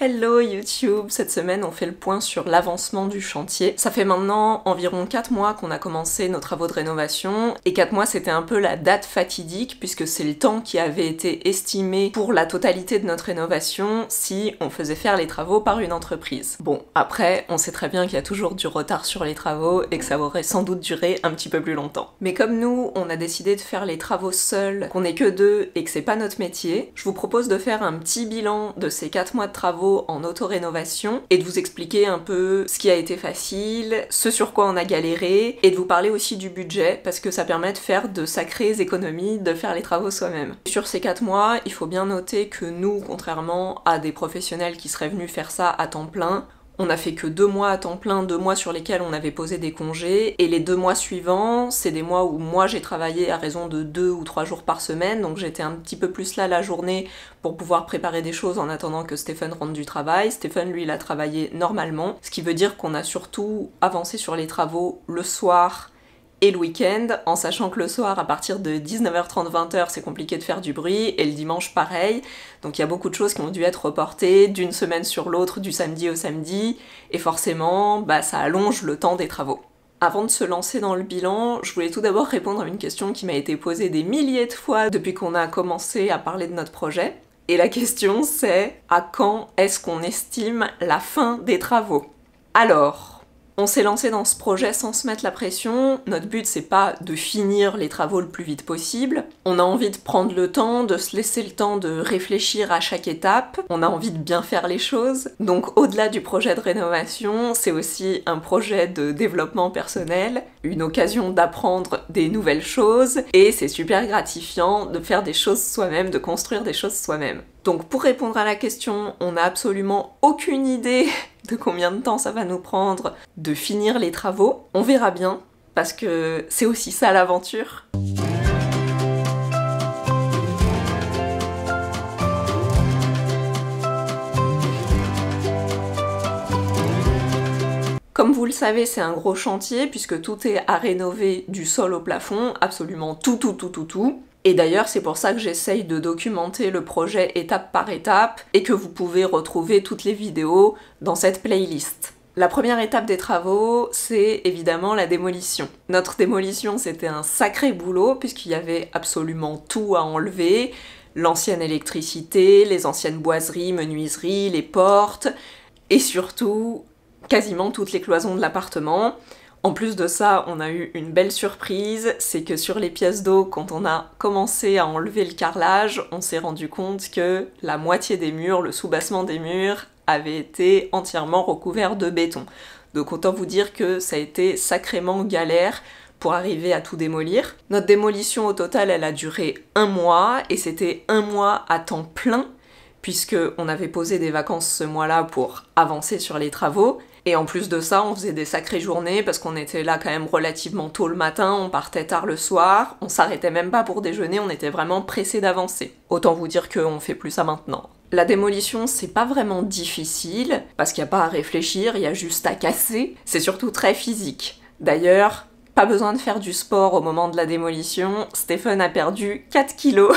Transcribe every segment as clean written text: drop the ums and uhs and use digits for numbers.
Hello YouTube! Cette semaine on fait le point sur l'avancement du chantier. Ça fait maintenant environ 4 mois qu'on a commencé nos travaux de rénovation, et 4 mois c'était un peu la date fatidique puisque c'est le temps qui avait été estimé pour la totalité de notre rénovation si on faisait faire les travaux par une entreprise. Bon, après on sait très bien qu'il y a toujours du retard sur les travaux et que ça aurait sans doute duré un petit peu plus longtemps. Mais comme nous on a décidé de faire les travaux seuls, qu'on est que deux et que c'est pas notre métier, je vous propose de faire un petit bilan de ces 4 mois de travaux en auto-rénovation et de vous expliquer un peu ce qui a été facile, ce sur quoi on a galéré, et de vous parler aussi du budget parce que ça permet de faire de sacrées économies de faire les travaux soi-même. Sur ces 4 mois, il faut bien noter que nous, contrairement à des professionnels qui seraient venus faire ça à temps plein, on a fait que 2 mois à temps plein, 2 mois sur lesquels on avait posé des congés, et les 2 mois suivants, c'est des mois où moi j'ai travaillé à raison de 2 ou 3 jours par semaine, donc j'étais un petit peu plus là la journée pour pouvoir préparer des choses en attendant que Stéphane rentre du travail. Stéphane, lui, il a travaillé normalement, ce qui veut dire qu'on a surtout avancé sur les travaux le soir et le week-end, en sachant que le soir, à partir de 19h30-20h, c'est compliqué de faire du bruit, et le dimanche, pareil. Donc il y a beaucoup de choses qui ont dû être reportées d'une semaine sur l'autre, du samedi au samedi, et forcément, ça allonge le temps des travaux. Avant de se lancer dans le bilan, je voulais tout d'abord répondre à une question qui m'a été posée des milliers de fois depuis qu'on a commencé à parler de notre projet. Et la question c'est, à quand est-ce qu'on estime la fin des travaux? Alors, on s'est lancé dans ce projet sans se mettre la pression. Notre but c'est pas de finir les travaux le plus vite possible. On a envie de prendre le temps, de se laisser le temps de réfléchir à chaque étape. On a envie de bien faire les choses. Donc au-delà du projet de rénovation, c'est aussi un projet de développement personnel, une occasion d'apprendre des nouvelles choses, et c'est super gratifiant de faire des choses soi-même, de construire des choses soi-même. Donc pour répondre à la question, on n'a absolument aucune idée de combien de temps ça va nous prendre de finir les travaux. On verra bien, parce que c'est aussi ça l'aventure. Comme vous le savez, c'est un gros chantier puisque tout est à rénover du sol au plafond, absolument tout. Et d'ailleurs, c'est pour ça que j'essaye de documenter le projet étape par étape et que vous pouvez retrouver toutes les vidéos dans cette playlist. La première étape des travaux, c'est évidemment la démolition. Notre démolition, c'était un sacré boulot puisqu'il y avait absolument tout à enlever. L'ancienne électricité, les anciennes boiseries, menuiseries, les portes, et surtout quasiment toutes les cloisons de l'appartement. En plus de ça, on a eu une belle surprise, c'est que sur les pièces d'eau, quand on a commencé à enlever le carrelage, on s'est rendu compte que la moitié des murs, le soubassement des murs, avait été entièrement recouvert de béton. Donc autant vous dire que ça a été sacrément galère pour arriver à tout démolir. Notre démolition au total, elle a duré 1 mois, et c'était 1 mois à temps plein, puisqu'on avait posé des vacances ce mois-là pour avancer sur les travaux. Et en plus de ça, on faisait des sacrées journées parce qu'on était là quand même relativement tôt le matin, on partait tard le soir, on s'arrêtait même pas pour déjeuner, on était vraiment pressés d'avancer. Autant vous dire qu'on fait plus ça maintenant. La démolition, c'est pas vraiment difficile, parce qu'il n'y a pas à réfléchir, il y a juste à casser. C'est surtout très physique. D'ailleurs, pas besoin de faire du sport au moment de la démolition, Stéphane a perdu 4 kilos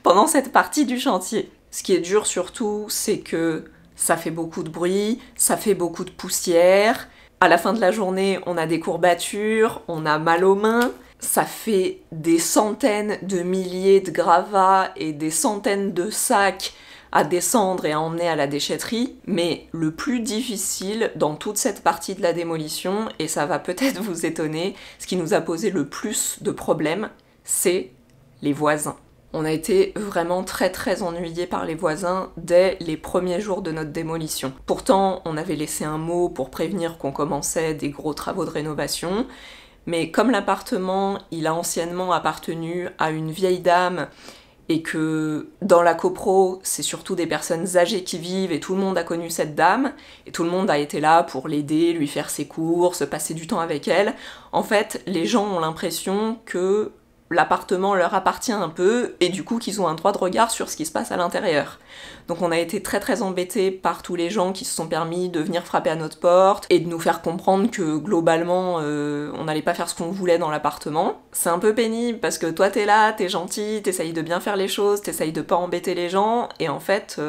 pendant cette partie du chantier. Ce qui est dur surtout, c'est que ça fait beaucoup de bruit, ça fait beaucoup de poussière. À la fin de la journée, on a des courbatures, on a mal aux mains. Ça fait des centaines de milliers de gravats et des centaines de sacs à descendre et à emmener à la déchetterie. Mais le plus difficile dans toute cette partie de la démolition, et ça va peut-être vous étonner, ce qui nous a posé le plus de problèmes, c'est les voisins. On a été vraiment très ennuyés par les voisins dès les premiers jours de notre démolition. Pourtant, on avait laissé un mot pour prévenir qu'on commençait des gros travaux de rénovation, mais comme l'appartement, il a anciennement appartenu à une vieille dame, et que dans la copro, c'est surtout des personnes âgées qui vivent, et tout le monde a connu cette dame, et tout le monde a été là pour l'aider, lui faire ses courses, passer du temps avec elle. En fait, les gens ont l'impression que l'appartement leur appartient un peu, et du coup qu'ils ont un droit de regard sur ce qui se passe à l'intérieur. Donc on a été très embêtés par tous les gens qui se sont permis de venir frapper à notre porte, et de nous faire comprendre que globalement on n'allait pas faire ce qu'on voulait dans l'appartement. C'est un peu pénible parce que toi t'es là, t'es gentil, t'essayes de bien faire les choses, t'essayes de pas embêter les gens, et en fait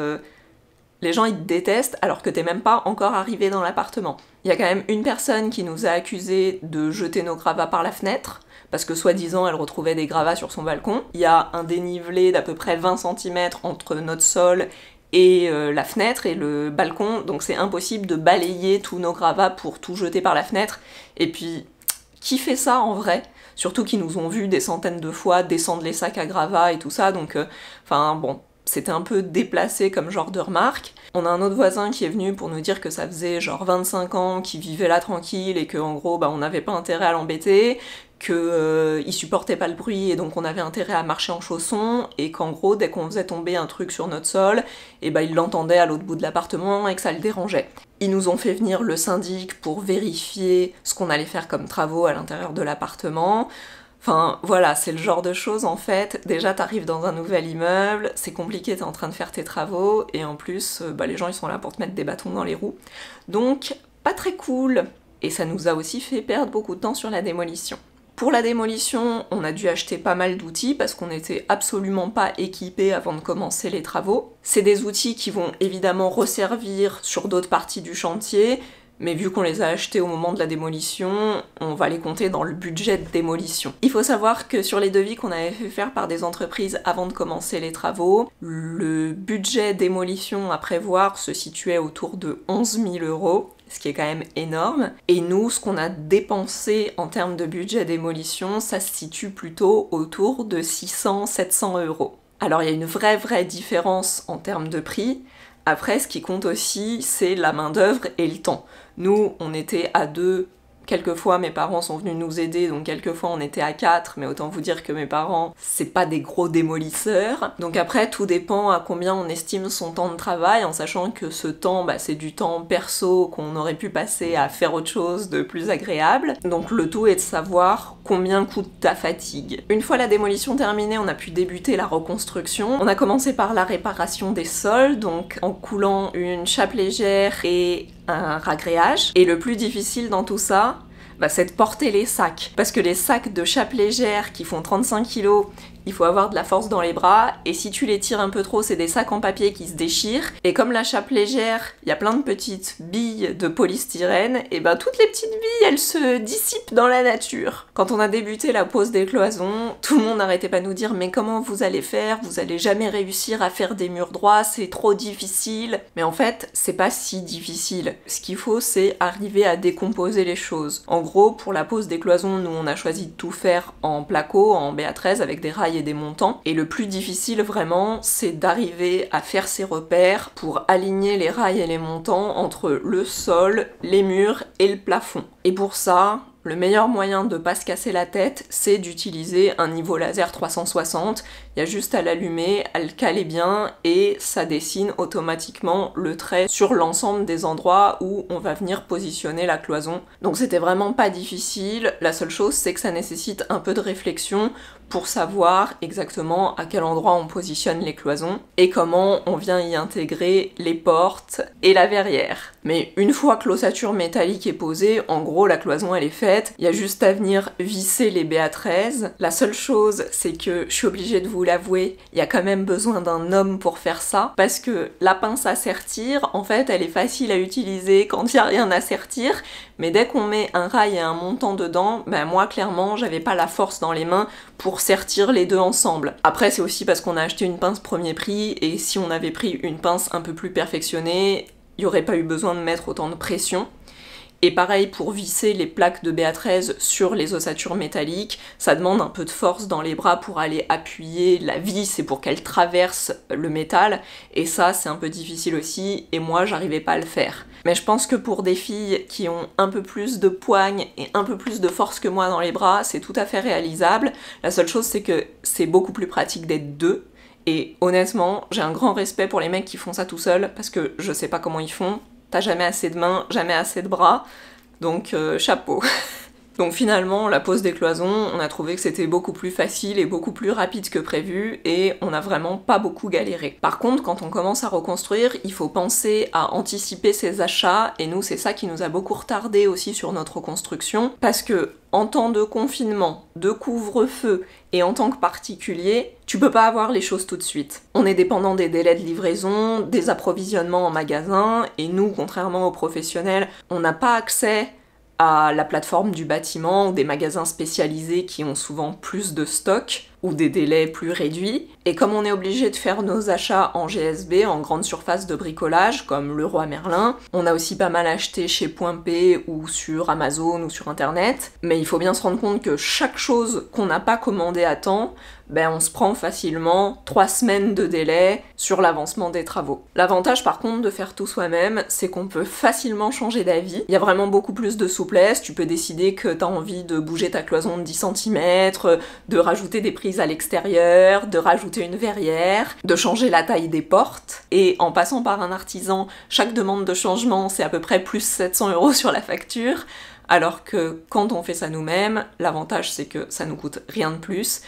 Les gens ils te détestent alors que t'es même pas encore arrivé dans l'appartement. Il y a quand même une personne qui nous a accusé de jeter nos gravats par la fenêtre, parce que soi-disant elle retrouvait des gravats sur son balcon. Il y a un dénivelé d'à peu près 20 cm entre notre sol et la fenêtre et le balcon, donc c'est impossible de balayer tous nos gravats pour tout jeter par la fenêtre. Et puis, qui fait ça en vrai ? Surtout qu'ils nous ont vus des centaines de fois descendre les sacs à gravats et tout ça, donc enfin bon, c'était un peu déplacé comme genre de remarque. On a un autre voisin qui est venu pour nous dire que ça faisait genre 25 ans qu'il vivait là tranquille et qu'en gros on n'avait pas intérêt à l'embêter, qu'il supportait pas le bruit et donc on avait intérêt à marcher en chaussons, et qu'en gros dès qu'on faisait tomber un truc sur notre sol, il l'entendait à l'autre bout de l'appartement et que ça le dérangeait. Ils nous ont fait venir le syndic pour vérifier ce qu'on allait faire comme travaux à l'intérieur de l'appartement. Enfin voilà, c'est le genre de choses en fait, déjà t'arrives dans un nouvel immeuble, c'est compliqué, t'es en train de faire tes travaux, et en plus les gens ils sont là pour te mettre des bâtons dans les roues. Donc pas très cool, et ça nous a aussi fait perdre beaucoup de temps sur la démolition. Pour la démolition, on a dû acheter pas mal d'outils parce qu'on n'était absolument pas équipés avant de commencer les travaux. C'est des outils qui vont évidemment resservir sur d'autres parties du chantier, mais vu qu'on les a achetés au moment de la démolition, on va les compter dans le budget de démolition. Il faut savoir que sur les devis qu'on avait fait faire par des entreprises avant de commencer les travaux, le budget démolition à prévoir se situait autour de 11 000 €, ce qui est quand même énorme. Et nous, ce qu'on a dépensé en termes de budget démolition, ça se situe plutôt autour de 600-700 €. Alors il y a une vraie différence en termes de prix. Après, ce qui compte aussi, c'est la main-d'œuvre et le temps. Nous, on était à 2, quelquefois mes parents sont venus nous aider, donc quelquefois on était à 4, mais autant vous dire que mes parents, c'est pas des gros démolisseurs. Donc après, tout dépend à combien on estime son temps de travail, en sachant que ce temps, c'est du temps perso qu'on aurait pu passer à faire autre chose de plus agréable. Donc le tout est de savoir combien coûte ta fatigue. Une fois la démolition terminée, on a pu débuter la reconstruction. On a commencé par la réparation des sols, donc en coulant une chape légère et un ragréage. Et le plus difficile dans tout ça, c'est de porter les sacs. Parce que les sacs de chape légère qui font 35 kg, il faut avoir de la force dans les bras, et si tu les tires un peu trop, c'est des sacs en papier qui se déchirent. Et comme la chape légère, il y a plein de petites billes de polystyrène, et toutes les petites billes, elles se dissipent dans la nature. Quand on a débuté la pose des cloisons, tout le monde n'arrêtait pas de nous dire « Mais comment vous allez faire? Vous allez jamais réussir à faire des murs droits, c'est trop difficile. » Mais en fait, c'est pas si difficile. Ce qu'il faut, c'est arriver à décomposer les choses. En gros, pour la pose des cloisons, nous on a choisi de tout faire en placo, en BA13, avec des rails et des montants. Et le plus difficile vraiment, c'est d'arriver à faire ses repères pour aligner les rails et les montants entre le sol, les murs et le plafond. Et pour ça, le meilleur moyen de pas se casser la tête, c'est d'utiliser un niveau laser 360. Il y a juste à l'allumer, à le caler bien, et ça dessine automatiquement le trait sur l'ensemble des endroits où on va venir positionner la cloison. Donc c'était vraiment pas difficile. La seule chose, c'est que ça nécessite un peu de réflexion pour savoir exactement à quel endroit on positionne les cloisons et comment on vient y intégrer les portes et la verrière. Mais une fois que l'ossature métallique est posée, en gros la cloison elle est faite, il y a juste à venir visser les BA13. La seule chose, c'est que je suis obligée de vous l'avouer, il y a quand même besoin d'un homme pour faire ça, parce que la pince à sertir, en fait elle est facile à utiliser quand il n'y a rien à sertir, mais dès qu'on met un rail et un montant dedans, moi clairement j'avais pas la force dans les mains pour sertir les deux ensemble. Après c'est aussi parce qu'on a acheté une pince premier prix, et si on avait pris une pince un peu plus perfectionnée, il n'y aurait pas eu besoin de mettre autant de pression. Et pareil pour visser les plaques de BA13 sur les ossatures métalliques, ça demande un peu de force dans les bras pour aller appuyer la vis et pour qu'elle traverse le métal, et ça c'est un peu difficile aussi, et moi j'arrivais pas à le faire. Mais je pense que pour des filles qui ont un peu plus de poigne et un peu plus de force que moi dans les bras, c'est tout à fait réalisable. La seule chose c'est que c'est beaucoup plus pratique d'être deux, et honnêtement j'ai un grand respect pour les mecs qui font ça tout seuls, parce que je sais pas comment ils font. T'as jamais assez de mains, jamais assez de bras, donc chapeau. Donc finalement, la pose des cloisons, on a trouvé que c'était beaucoup plus facile et beaucoup plus rapide que prévu, et on n'a vraiment pas beaucoup galéré. Par contre, quand on commence à reconstruire, il faut penser à anticiper ses achats, et nous, c'est ça qui nous a beaucoup retardé aussi sur notre reconstruction, parce que en temps de confinement, de couvre-feu et en tant que particulier, tu peux pas avoir les choses tout de suite. On est dépendant des délais de livraison, des approvisionnements en magasin, et nous, contrairement aux professionnels, on n'a pas accès à la plateforme du bâtiment ou des magasins spécialisés qui ont souvent plus de stock ou des délais plus réduits. Et comme on est obligé de faire nos achats en GSB, en grande surface de bricolage, comme Leroy Merlin, on a aussi pas mal acheté chez Point P ou sur Amazon ou sur Internet. Mais il faut bien se rendre compte que chaque chose qu'on n'a pas commandée à temps, on se prend facilement 3 semaines de délai sur l'avancement des travaux. L'avantage par contre de faire tout soi-même, c'est qu'on peut facilement changer d'avis. Il y a vraiment beaucoup plus de souplesse, tu peux décider que t'as envie de bouger ta cloison de 10 cm, de rajouter des prises à l'extérieur, de rajouter une verrière, de changer la taille des portes, et en passant par un artisan, chaque demande de changement c'est à peu près plus 700 € sur la facture, alors que quand on fait ça nous-mêmes, l'avantage c'est que ça nous coûte rien de plus.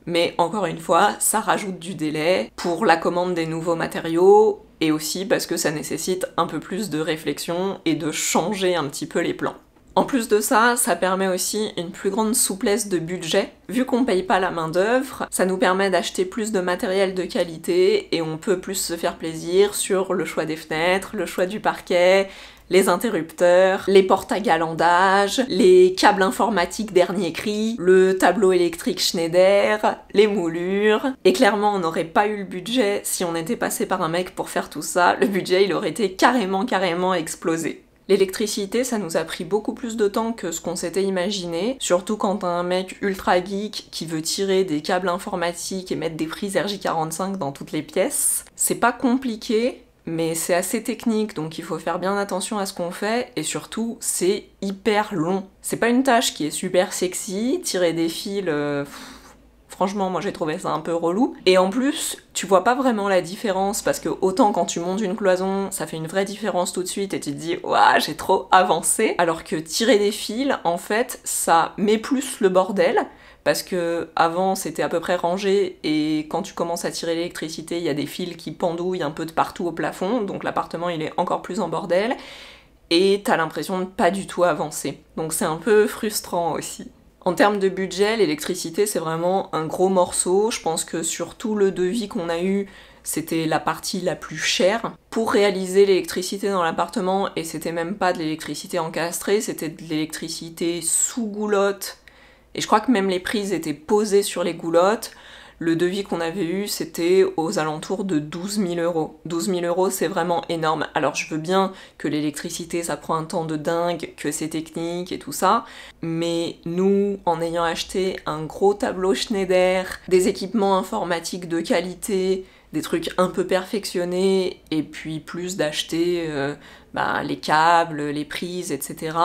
Mais encore une fois, ça rajoute du délai pour la commande des nouveaux matériaux et aussi parce que ça nécessite un peu plus de réflexion et de changer un petit peu les plans. En plus de ça, ça permet aussi une plus grande souplesse de budget. Vu qu'on paye pas la main d'œuvre, ça nous permet d'acheter plus de matériel de qualité et on peut plus se faire plaisir sur le choix des fenêtres, le choix du parquet, les interrupteurs, les portes à galandage, les câbles informatiques dernier cri, le tableau électrique Schneider, les moulures. Et clairement, on n'aurait pas eu le budget si on était passé par un mec pour faire tout ça. Le budget, il aurait été carrément explosé. L'électricité, ça nous a pris beaucoup plus de temps que ce qu'on s'était imaginé, surtout quand t'as un mec ultra geek qui veut tirer des câbles informatiques et mettre des prises RJ45 dans toutes les pièces. C'est pas compliqué, mais c'est assez technique, donc il faut faire bien attention à ce qu'on fait, et surtout, c'est hyper long. C'est pas une tâche qui est super sexy, tirer des fils... Franchement, moi j'ai trouvé ça un peu relou. Et en plus, tu vois pas vraiment la différence, parce que autant quand tu montes une cloison, ça fait une vraie différence tout de suite et tu te dis « Ouah, j'ai trop avancé », alors que tirer des fils, en fait, ça met plus le bordel, parce que avant c'était à peu près rangé, et quand tu commences à tirer l'électricité, il y a des fils qui pendouillent un peu de partout au plafond, donc l'appartement il est encore plus en bordel, et t'as l'impression de pas du tout avancer. Donc c'est un peu frustrant aussi. En termes de budget, l'électricité c'est vraiment un gros morceau. Je pense que sur tout le devis qu'on a eu, c'était la partie la plus chère. Pour réaliser l'électricité dans l'appartement, et c'était même pas de l'électricité encastrée, c'était de l'électricité sous goulotte, et je crois que même les prises étaient posées sur les goulottes. Le devis qu'on avait eu, c'était aux alentours de 12 000 €. 12 000 €, c'est vraiment énorme. Alors je veux bien que l'électricité, ça prend un temps de dingue, que c'est technique et tout ça, mais nous, en ayant acheté un gros tableau Schneider, des équipements informatiques de qualité, des trucs un peu perfectionnés, et puis plus d'acheter les câbles, les prises, etc.,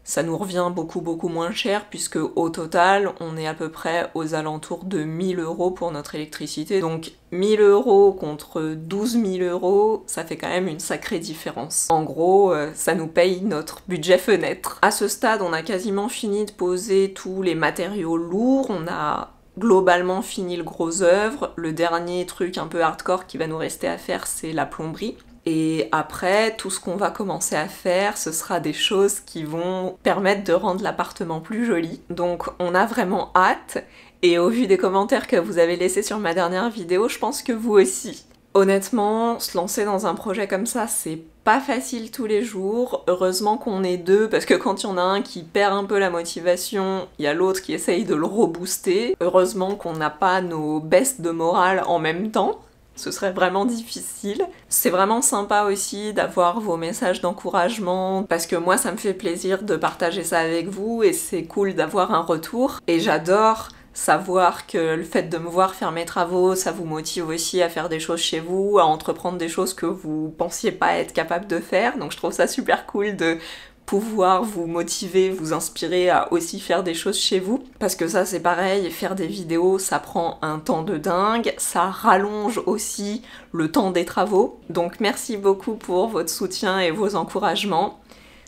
ça nous revient beaucoup moins cher, puisque au total, on est à peu près aux alentours de 1 000 € pour notre électricité. Donc 1 000 € contre 12 000 €, ça fait quand même une sacrée différence. En gros, ça nous paye notre budget fenêtre. À ce stade, on a quasiment fini de poser tous les matériaux lourds, on a globalement fini le gros œuvre. Le dernier truc un peu hardcore qui va nous rester à faire, c'est la plomberie. Et après, tout ce qu'on va commencer à faire, ce sera des choses qui vont permettre de rendre l'appartement plus joli. Donc on a vraiment hâte, et au vu des commentaires que vous avez laissés sur ma dernière vidéo, je pense que vous aussi. Honnêtement, se lancer dans un projet comme ça, c'est pas facile tous les jours. Heureusement qu'on est deux, parce que quand il y en a un qui perd un peu la motivation, il y a l'autre qui essaye de le rebooster. Heureusement qu'on n'a pas nos baisses de morale en même temps. Ce serait vraiment difficile. C'est vraiment sympa aussi d'avoir vos messages d'encouragement, parce que moi ça me fait plaisir de partager ça avec vous, et c'est cool d'avoir un retour. Et j'adore savoir que le fait de me voir faire mes travaux, ça vous motive aussi à faire des choses chez vous, à entreprendre des choses que vous pensiez pas être capable de faire. Donc je trouve ça super cool de pouvoir vous motiver, vous inspirer à aussi faire des choses chez vous. Parce que ça c'est pareil, faire des vidéos ça prend un temps de dingue, ça rallonge aussi le temps des travaux. Donc merci beaucoup pour votre soutien et vos encouragements.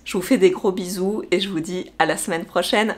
Je vous fais des gros bisous et je vous dis à la semaine prochaine.